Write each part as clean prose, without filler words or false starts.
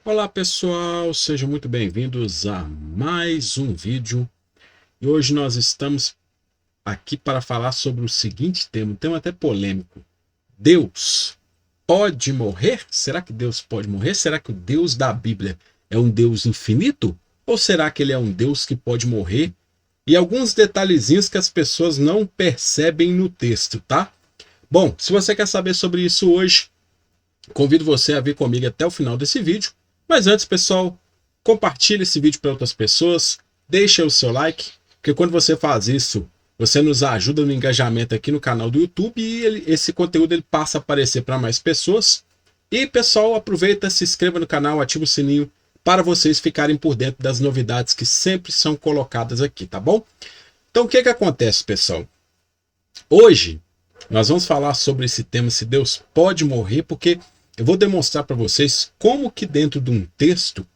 Olá pessoal, sejam muito bem-vindos a mais um vídeo e hoje nós estamos aqui para falar sobre o seguinte tema, um tema até polêmico. Deus pode morrer? Será que Deus pode morrer? Será que o Deus da Bíblia é um Deus infinito? Ou será que ele é um Deus que pode morrer? E alguns detalhezinhos que as pessoas não percebem no texto, tá? Bom, se você quer saber sobre isso hoje, convido você a vir comigo até o final desse vídeo. Mas antes, pessoal, compartilhe esse vídeo para outras pessoas, deixe o seu like, porque quando você faz isso, você nos ajuda no engajamento aqui no canal do YouTube e esse conteúdo ele passa a aparecer para mais pessoas. E, pessoal, aproveita, se inscreva no canal, ativa o sininho para vocês ficarem por dentro das novidades que sempre são colocadas aqui, tá bom? Então, o que acontece, pessoal? Hoje, nós vamos falar sobre esse tema, se Deus pode morrer, porque eu vou demonstrar para vocês como que dentro de um texto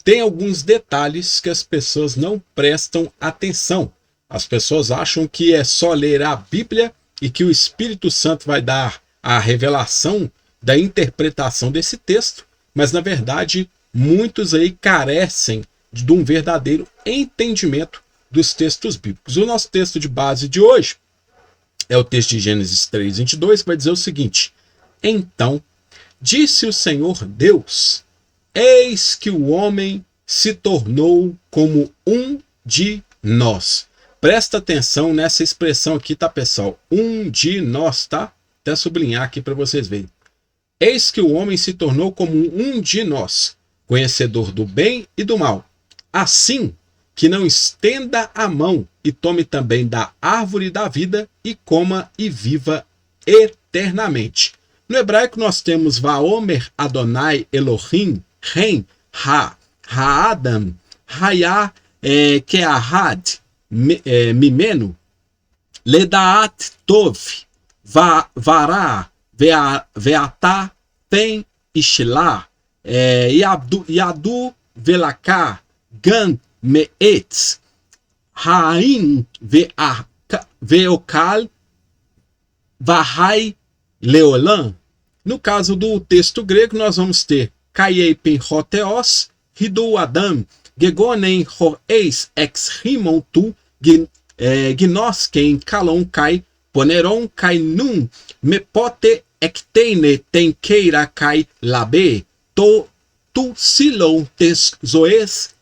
tem alguns detalhes que as pessoas não prestam atenção. As pessoas acham que é só ler a Bíblia e que o Espírito Santo vai dar a revelação da interpretação desse texto, mas na verdade muitos aí carecem de um verdadeiro entendimento dos textos bíblicos. O nosso texto de base de hoje é o texto de Gênesis 3:22, que vai dizer o seguinte: Então disse o Senhor Deus, eis que o homem se tornou como um de nós. Presta atenção nessa expressão aqui, tá, pessoal? Um de nós, tá? Até sublinhar aqui para vocês verem. Eis que o homem se tornou como um de nós, conhecedor do bem e do mal. Assim que não estenda a mão e tome também da árvore da vida e coma e viva eternamente. No hebraico nós temos Vaomer Adonai Elohim Ren Ha'adam Haya Keahad Mimenu Ledaat Tov Vara Veata Pen Ishla Yadu Velaka Gan Meetz Haim Veokal Vahai Leolam. No caso do texto grego, nós vamos ter Kaieipen Roteos, Hidu Adam, Gegonen Hoeis ex Rimon tu, Gnosken Kalon Kai, Poneron Kai Num, Mepote Ecteine Tenkeira Kai Labe, Tu Silon Tes Zoes,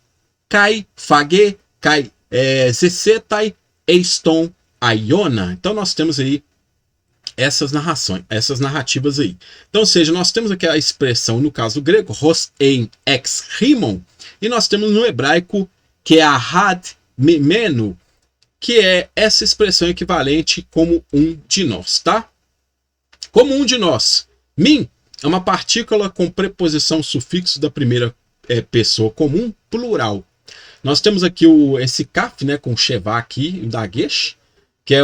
Kai Fage, Kai Zesetai, Eiston Aiona. Então nós temos aí essas narrativas aí. Então, ou seja, nós temos aqui a expressão, no caso grego, Ros em ex rimon, e nós temos no hebraico, que é ahad mimenu, que é essa expressão equivalente como um de nós, tá? Como um de nós. Min é uma partícula com preposição sufixo da primeira pessoa comum, plural. Nós temos aqui esse kaf, né, com sheva aqui, o dagesh, que é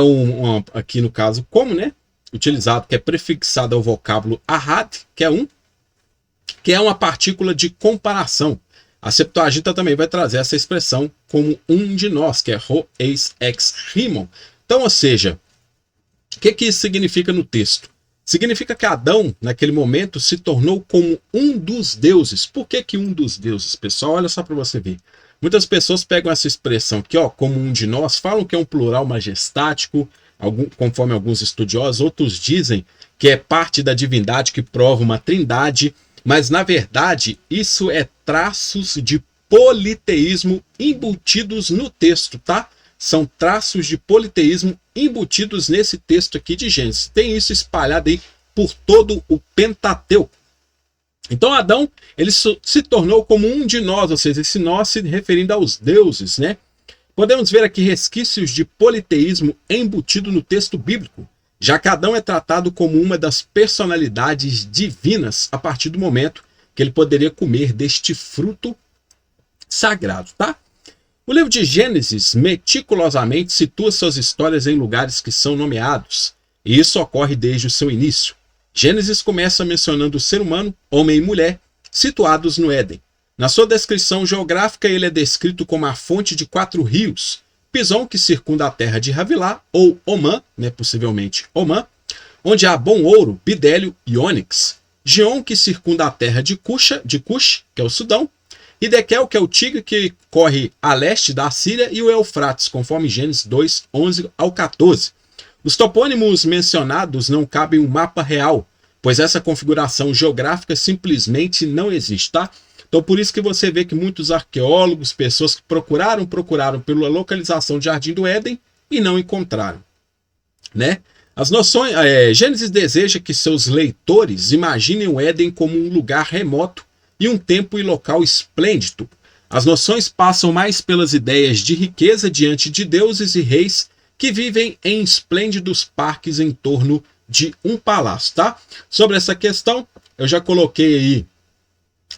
aqui no caso como, né? Utilizado, que é prefixado ao vocábulo ahad, que é uma partícula de comparação. A Septuaginta também vai trazer essa expressão como um de nós, que é ro eis ex rimon. Então, ou seja, o que isso significa no texto? Significa que Adão, naquele momento, se tornou como um dos deuses. Por que um dos deuses, pessoal? Olha só para você ver. Muitas pessoas pegam essa expressão aqui, ó, como um de nós, falam que é um plural majestático, conforme alguns estudiosos, outros dizem que é parte da divindade que prova uma trindade, mas na verdade isso é traços de politeísmo embutidos no texto, tá? São traços de politeísmo embutidos nesse texto aqui de Gênesis. Tem isso espalhado aí por todo o Pentateuco. Então Adão, ele se tornou como um de nós, ou seja, esse nós se referindo aos deuses, né? Podemos ver aqui resquícios de politeísmo embutido no texto bíblico, já que Adão é tratado como uma das personalidades divinas a partir do momento que ele poderia comer deste fruto sagrado, tá? O livro de Gênesis meticulosamente situa suas histórias em lugares que são nomeados, e isso ocorre desde o seu início. Gênesis começa mencionando o ser humano, homem e mulher, situados no Éden. Na sua descrição geográfica, ele é descrito como a fonte de 4 rios, Pison, que circunda a terra de Havilá, ou Omã, né, possivelmente Omã, onde há bom ouro, bidélio e ônix. Gion, que circunda a terra de Cush, que é o Sudão, e Dekel, que é o Tigre, que corre a leste da Síria, e o Eufrates, conforme Gênesis 2, 11 ao 14. Os topônimos mencionados não cabem um mapa real, pois essa configuração geográfica simplesmente não existe, tá? Então por isso que você vê que muitos arqueólogos, pessoas que procuraram pela localização de Jardim do Éden e não encontraram, né? As noções, Gênesis deseja que seus leitores imaginem o Éden como um lugar remoto e um tempo e local esplêndido. As noções passam mais pelas ideias de riqueza diante de deuses e reis que vivem em esplêndidos parques em torno de um palácio, tá? Sobre essa questão, eu já coloquei aí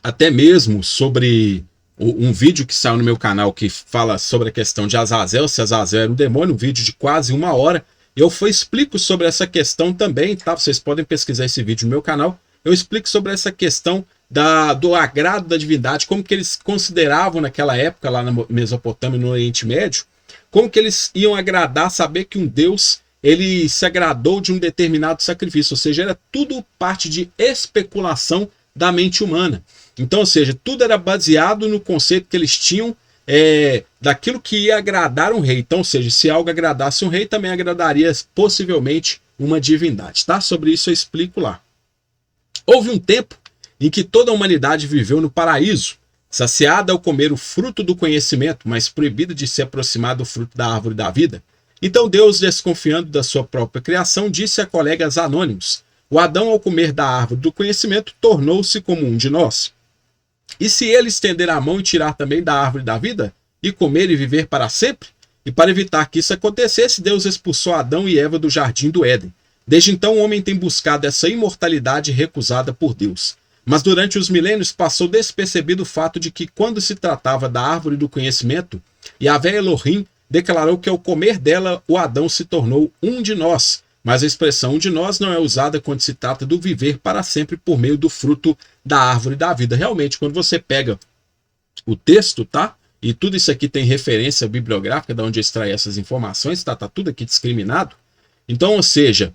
até mesmo sobre um vídeo que saiu no meu canal que fala sobre a questão de Azazel, se Azazel era um demônio, um vídeo de quase 1 hora. Eu explico sobre essa questão também, tá? Vocês podem pesquisar esse vídeo no meu canal. Eu explico sobre essa questão do agrado da divindade, como que eles consideravam naquela época, lá na Mesopotâmia, no Oriente Médio, como que eles iam agradar, saber que um Deus, ele se agradou de um determinado sacrifício, ou seja, era tudo parte de especulação da mente humana. Então, ou seja, tudo era baseado no conceito que eles tinham daquilo que ia agradar um rei. Então, ou seja, se algo agradasse um rei, também agradaria possivelmente uma divindade, tá? Sobre isso eu explico lá. Houve um tempo em que toda a humanidade viveu no paraíso, saciada ao comer o fruto do conhecimento, mas proibida de se aproximar do fruto da árvore da vida. Então Deus, desconfiando da sua própria criação, disse a colegas anônimos: o Adão, ao comer da árvore do conhecimento, tornou-se como um de nós. E se ele estender a mão e tirar também da árvore da vida, e comer e viver para sempre? E para evitar que isso acontecesse, Deus expulsou Adão e Eva do jardim do Éden. Desde então o homem tem buscado essa imortalidade recusada por Deus. Mas durante os milênios passou despercebido o fato de que, quando se tratava da árvore do conhecimento, Yahvé Elohim declarou que ao comer dela o Adão se tornou um de nós. Mas a expressão um de nós não é usada quando se trata do viver para sempre por meio do fruto da árvore da vida. Realmente, quando você pega o texto, tá? E tudo isso aqui tem referência bibliográfica de onde extrai essas informações, tá? Tá tudo aqui discriminado. Então, ou seja,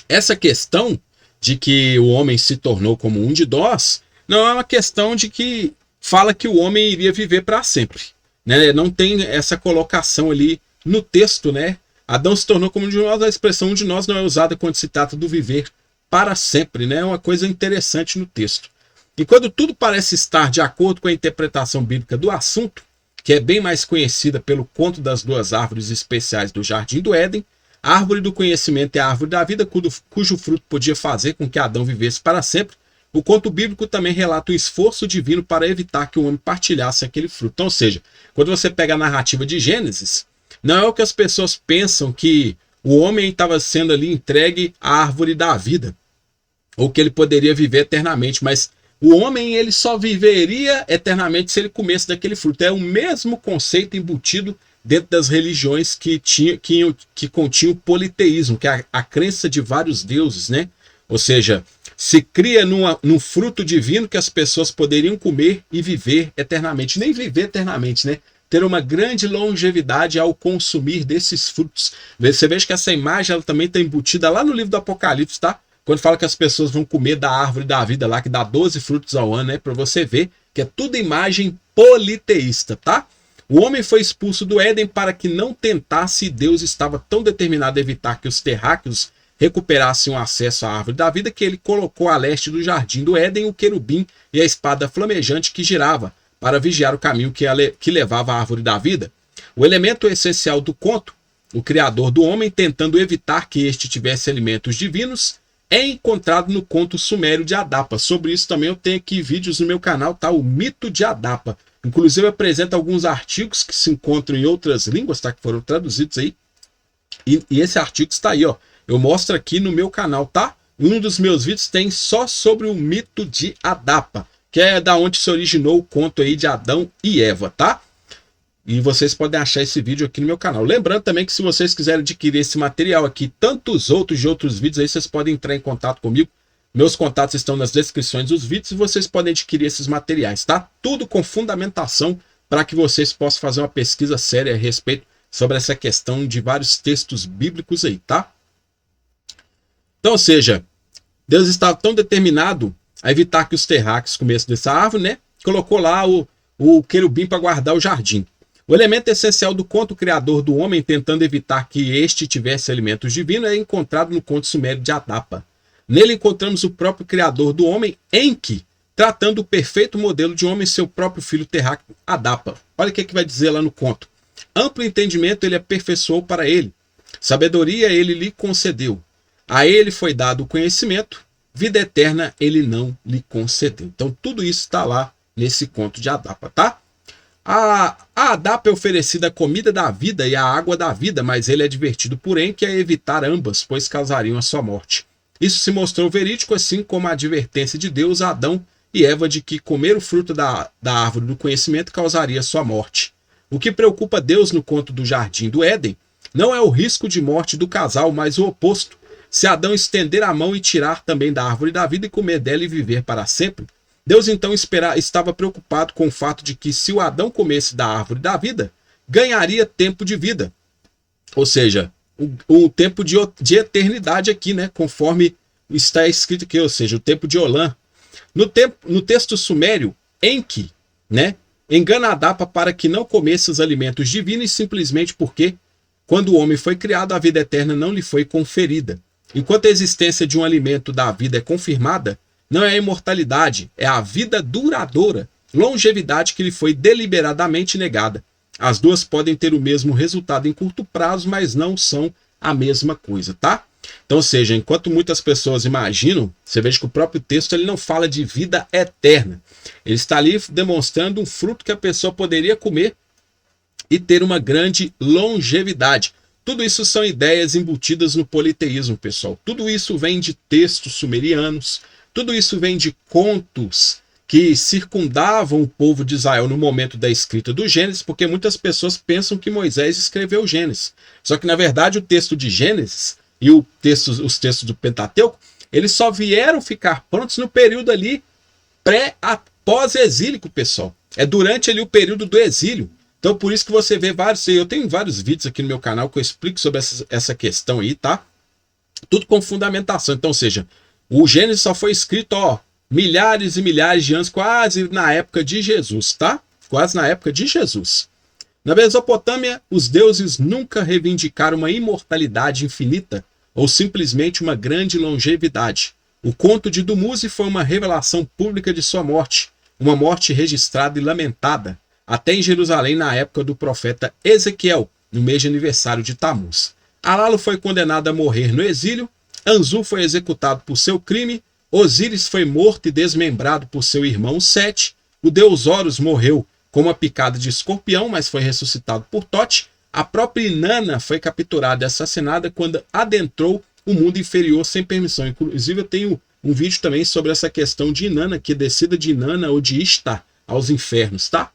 essa questão de que o homem se tornou como um de nós, não é uma questão de que fala que o homem iria viver para sempre, né? Não tem essa colocação ali no texto, né? Adão se tornou como um de nós, a expressão um de nós não é usada quando se trata do viver para sempre, né? É uma coisa interessante no texto. E quando tudo parece estar de acordo com a interpretação bíblica do assunto, que é bem mais conhecida pelo conto das duas árvores especiais do Jardim do Éden, a árvore do conhecimento e a árvore da vida, cujo fruto podia fazer com que Adão vivesse para sempre, o conto bíblico também relata o esforço divino para evitar que o homem partilhasse aquele fruto. Então, ou seja, quando você pega a narrativa de Gênesis, não é o que as pessoas pensam que o homem estava sendo ali entregue à árvore da vida, ou que ele poderia viver eternamente, mas o homem ele só viveria eternamente se ele comesse daquele fruto. É o mesmo conceito embutido dentro das religiões que continham o politeísmo, que é a crença de vários deuses, né? Ou seja, se cria num fruto divino que as pessoas poderiam comer e viver eternamente. Nem viver eternamente, né? Ter uma grande longevidade ao consumir desses frutos. Você veja que essa imagem ela também está embutida lá no livro do Apocalipse, tá? Quando fala que as pessoas vão comer da árvore da vida lá, que dá 12 frutos ao ano, né? Para você ver que é tudo imagem politeísta, tá? O homem foi expulso do Éden para que não tentasse, e Deus estava tão determinado a evitar que os terráqueos recuperassem o acesso à árvore da vida, que ele colocou a leste do jardim do Éden o querubim e a espada flamejante que girava para vigiar o caminho que levava à árvore da vida. O elemento essencial do conto, o criador do homem tentando evitar que este tivesse alimentos divinos, é encontrado no conto sumério de Adapa. Sobre isso também eu tenho aqui vídeos no meu canal, tá? O mito de Adapa. Inclusive apresenta alguns artigos que se encontram em outras línguas, tá? Que foram traduzidos aí. E esse artigo está aí, ó. Eu mostro aqui no meu canal, tá? Um dos meus vídeos tem só sobre o mito de Adapa, que é da onde se originou o conto aí de Adão e Eva, tá? E vocês podem achar esse vídeo aqui no meu canal. Lembrando também que se vocês quiserem adquirir esse material aqui, tantos outros de outros vídeos aí, vocês podem entrar em contato comigo. Meus contatos estão nas descrições dos vídeos e vocês podem adquirir esses materiais, tá? Tudo com fundamentação para que vocês possam fazer uma pesquisa séria a respeito sobre essa questão de vários textos bíblicos aí, tá? Então, ou seja, Deus estava tão determinado a evitar que os terráqueos comessem dessa árvore, né? Colocou lá o querubim para guardar o jardim. O elemento essencial do conto criador do homem tentando evitar que este tivesse alimentos divinos é encontrado no conto sumério de Adapa. Nele encontramos o próprio criador do homem, Enki, tratando o perfeito modelo de homem, seu próprio filho terráqueo, Adapa. Olha o que vai dizer lá no conto. Amplo entendimento ele aperfeiçoou para ele. Sabedoria ele lhe concedeu. A ele foi dado o conhecimento. Vida eterna ele não lhe concedeu. Então tudo isso está lá nesse conto de Adapa, tá? A Adapa é oferecida a comida da vida e a água da vida, mas ele é advertido por Enki a evitar ambas, pois causariam a sua morte. Isso se mostrou verídico, assim como a advertência de Deus a Adão e Eva de que comer o fruto da árvore do conhecimento causaria sua morte. O que preocupa Deus no conto do Jardim do Éden não é o risco de morte do casal, mas o oposto. Se Adão estender a mão e tirar também da árvore da vida e comer dela e viver para sempre, Deus então estava preocupado com o fato de que se o Adão comesse da árvore da vida, ganharia tempo de vida. Ou seja, o tempo de eternidade aqui, né? Conforme está escrito aqui, ou seja, o tempo de Olã. No texto sumério, Enki, né? Engana Adapa para que não comesse os alimentos divinos simplesmente porque, quando o homem foi criado, a vida eterna não lhe foi conferida. Enquanto a existência de um alimento da vida é confirmada, não é a imortalidade, é a vida duradoura, longevidade que lhe foi deliberadamente negada. As duas podem ter o mesmo resultado em curto prazo, mas não são a mesma coisa, tá? Então, ou seja, enquanto muitas pessoas imaginam, você veja que o próprio texto ele não fala de vida eterna. Ele está ali demonstrando um fruto que a pessoa poderia comer e ter uma grande longevidade. Tudo isso são ideias embutidas no politeísmo, pessoal. Tudo isso vem de textos sumerianos, tudo isso vem de contos que circundavam o povo de Israel no momento da escrita do Gênesis, porque muitas pessoas pensam que Moisés escreveu o Gênesis. Só que, na verdade, o texto de Gênesis e os textos do Pentateuco, eles só vieram ficar prontos no período ali pós-exílico, pessoal. É durante ali o período do exílio. Então, por isso que você vê eu tenho vários vídeos aqui no meu canal que eu explico sobre essa questão aí, tá? Tudo com fundamentação. Então, ou seja, o Gênesis só foi escrito, milhares e milhares de anos, quase na época de Jesus, tá? Quase na época de Jesus. Na Mesopotâmia, os deuses nunca reivindicaram uma imortalidade infinita ou simplesmente uma grande longevidade. O conto de Dumuzi foi uma revelação pública de sua morte, uma morte registrada e lamentada, até em Jerusalém na época do profeta Ezequiel, no mês de aniversário de Tamuz. Alalo foi condenado a morrer no exílio, Anzu foi executado por seu crime, Osíris foi morto e desmembrado por seu irmão Sete, o deus Horus morreu com uma picada de escorpião, mas foi ressuscitado por Tote, a própria Inanna foi capturada e assassinada quando adentrou o mundo inferior sem permissão. Inclusive eu tenho um vídeo também sobre essa questão de Inanna, que é descida de Inanna ou de Ishtar aos infernos, tá?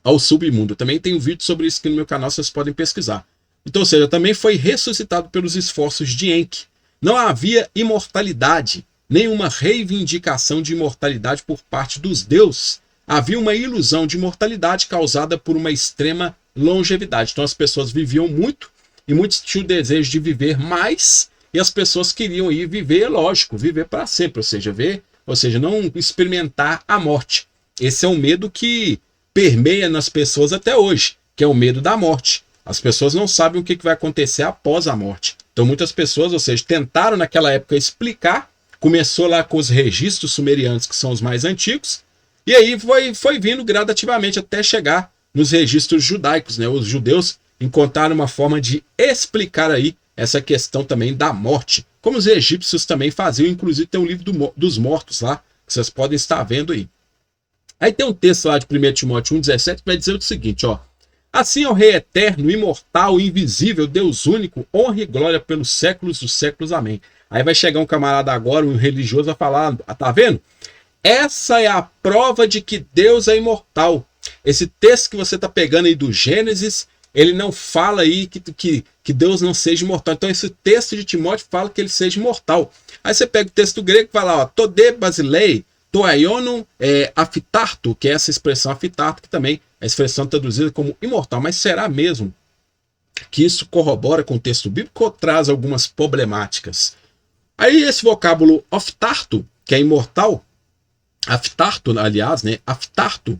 Ao submundo. Também tem um vídeo sobre isso aqui no meu canal, vocês podem pesquisar. Então, ou seja, também foi ressuscitado pelos esforços de Enki. Não havia imortalidade, nenhuma reivindicação de imortalidade por parte dos deuses. Havia uma ilusão de imortalidade causada por uma extrema longevidade. Então as pessoas viviam muito e muitos tinham o desejo de viver mais e as pessoas queriam ir viver, lógico, viver para sempre, ou seja, não experimentar a morte. Esse é um medo que permeia nas pessoas até hoje, que é o medo da morte. As pessoas não sabem o que vai acontecer após a morte. Então muitas pessoas, ou seja, tentaram naquela época explicar, começou lá com os registros sumerianos, que são os mais antigos, e aí foi vindo gradativamente até chegar nos registros judaicos, né? Os judeus encontraram uma forma de explicar aí essa questão também da morte, como os egípcios também faziam, inclusive tem um livro dos mortos lá, que vocês podem estar vendo aí. Aí tem um texto lá de 1 Timóteo 1,17 que vai dizer o seguinte, assim ao Rei eterno, imortal, invisível, Deus único, honra e glória pelos séculos dos séculos, amém. Aí vai chegar um camarada agora, um religioso, vai falar, tá vendo? Essa é a prova de que Deus é imortal. Esse texto que você está pegando aí do Gênesis, ele não fala aí que Deus não seja imortal. Então esse texto de Timóteo fala que ele seja imortal. Aí você pega o texto grego e fala, tode basilei, toaionon afitarto, que é essa expressão afitarto, que também é a expressão traduzida como imortal. Mas será mesmo que isso corrobora com o texto bíblico ou traz algumas problemáticas? Aí esse vocábulo aftarto, que é imortal, aftarto, aliás, né, aftarto,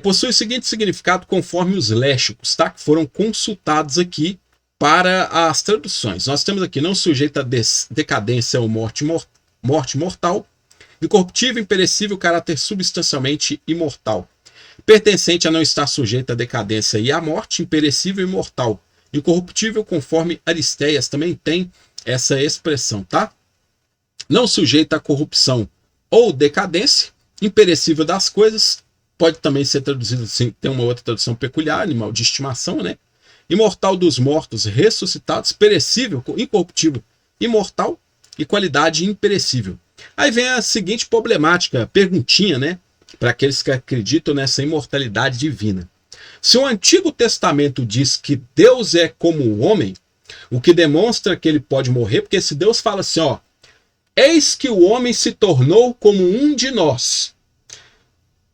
possui o seguinte significado conforme os léxicos, tá? Que foram consultados aqui para as traduções. Nós temos aqui, não sujeito a decadência ou morte mortal, incorruptível, imperecível, caráter substancialmente imortal. Pertencente a não estar sujeito à decadência e à morte, imperecível e imortal. Incorruptível, conforme Aristeias também tem essa expressão, tá? Não sujeito à corrupção ou decadência, imperecível das coisas, pode também ser traduzido assim, tem uma outra tradução peculiar, animal de estimação, né? Imortal dos mortos ressuscitados, perecível, incorruptível, imortal e qualidade imperecível. Aí vem a seguinte problemática, perguntinha, né? Para aqueles que acreditam nessa imortalidade divina. Se o Antigo Testamento diz que Deus é como o homem, o que demonstra que ele pode morrer, porque se Deus fala assim, ó, eis que o homem se tornou como um de nós,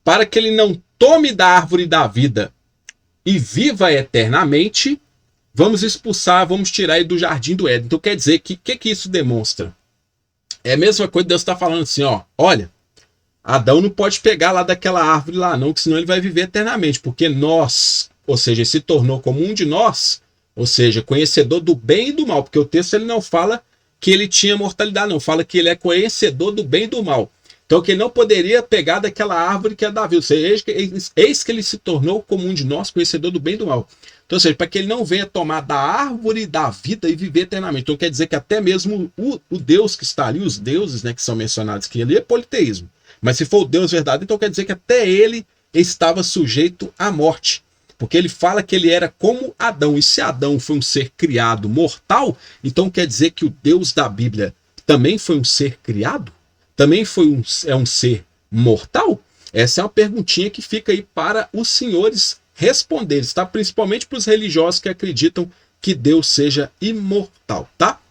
para que ele não tome da árvore da vida e viva eternamente, vamos expulsar, vamos tirar ele do jardim do Éden. Então quer dizer que isso demonstra? É a mesma coisa que Deus está falando assim, ó, olha, Adão não pode pegar lá daquela árvore lá não, que senão ele vai viver eternamente, porque nós, ou seja, ele se tornou como um de nós, ou seja, conhecedor do bem e do mal, porque o texto ele não fala que ele tinha mortalidade, não, fala que ele é conhecedor do bem e do mal. Então que ele não poderia pegar daquela árvore que é da vida, ou seja, eis que ele se tornou como um de nós, conhecedor do bem e do mal. Então, ou seja, para que ele não venha tomar da árvore da vida e viver eternamente. Então quer dizer que até mesmo o Deus que está ali, os deuses, né, que são mencionados aqui ali, é politeísmo. Mas se for o Deus verdadeiro, então quer dizer que até ele estava sujeito à morte. Porque ele fala que ele era como Adão. E se Adão foi um ser criado mortal, então quer dizer que o Deus da Bíblia também foi um ser criado? Também foi um ser mortal? Essa é uma perguntinha que fica aí para os senhores responderem, tá? Principalmente para os religiosos que acreditam que Deus seja imortal, tá?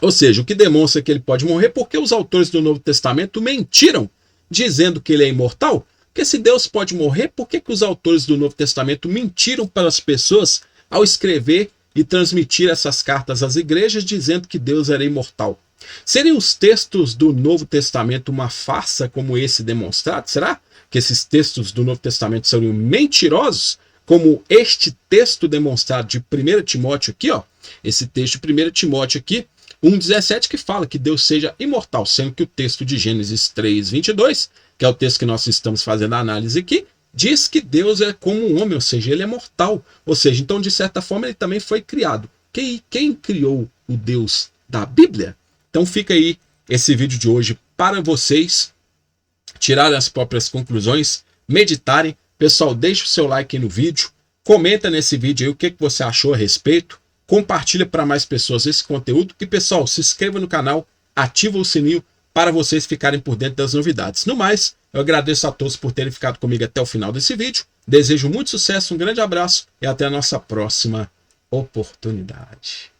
Ou seja, o que demonstra que ele pode morrer porque os autores do Novo Testamento mentiram dizendo que ele é imortal. Porque se Deus pode morrer, por que os autores do Novo Testamento mentiram para as pessoas ao escrever e transmitir essas cartas às igrejas dizendo que Deus era imortal? Seriam os textos do Novo Testamento uma farsa como esse demonstrado? Será que esses textos do Novo Testamento seriam mentirosos? Como este texto demonstrado de 1 Timóteo aqui, ó, esse texto de 1 Timóteo aqui, 1,17, que fala que Deus seja imortal, sendo que o texto de Gênesis 3,22, que é o texto que nós estamos fazendo a análise aqui, diz que Deus é como um homem, ou seja, ele é mortal. Ou seja, então, de certa forma, ele também foi criado. Quem criou o Deus da Bíblia? Então fica aí esse vídeo de hoje para vocês tirarem as próprias conclusões, meditarem. Pessoal, deixa o seu like aí no vídeo, comenta nesse vídeo aí o que você achou a respeito, compartilha para mais pessoas esse conteúdo e, pessoal, se inscreva no canal, ativa o sininho para vocês ficarem por dentro das novidades. No mais, eu agradeço a todos por terem ficado comigo até o final desse vídeo, desejo muito sucesso, um grande abraço e até a nossa próxima oportunidade.